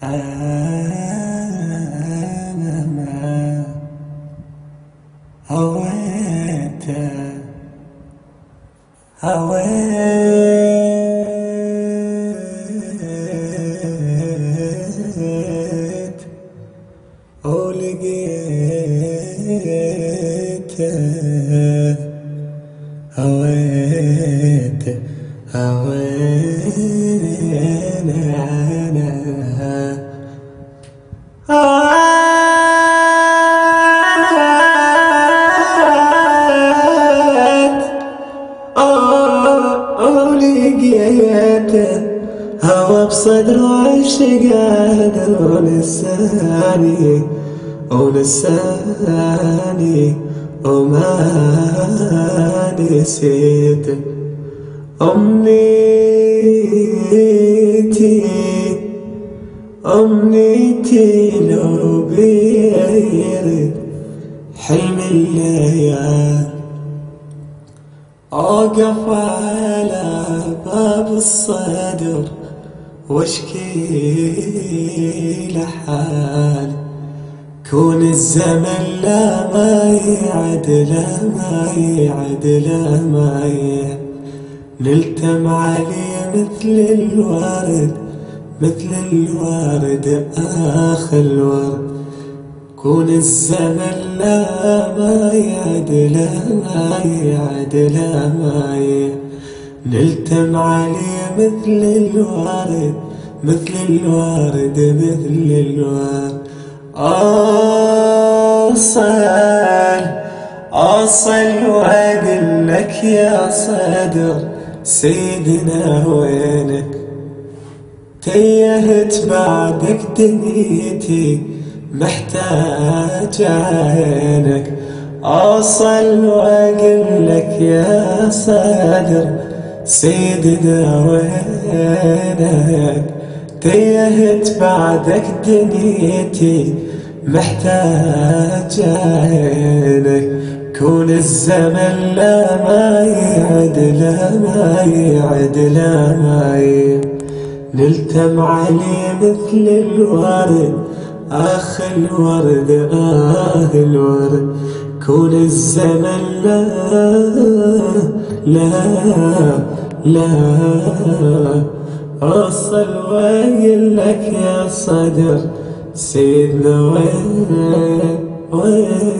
أنا ما هويت ولقيت هويت ولقيت هوى بصدر وعشق ولساني وما نسيت أمنيتي لو بيرد حلم الليالي أوقف على باب الصدر واشكي لحالي كون الزمن لا ما يعد نلتم عليه مثل الورد آخر الورد كون الزمن لا ما يعد نلتم عليه مثل الورد أوصل وأقول لك يا صدر سيدنا وينك تيهت بعدك دنيتي محتاج عينك أوصل وأقول لك يا صدر سيدنا وينك تيهت بعدك دنيتي محتاج عينك كون الزمن لا ما يعد نلتم عليه مثل الورد الورد كون الزمن لا أوصل وأقول لك يا صدر سيدنا وينك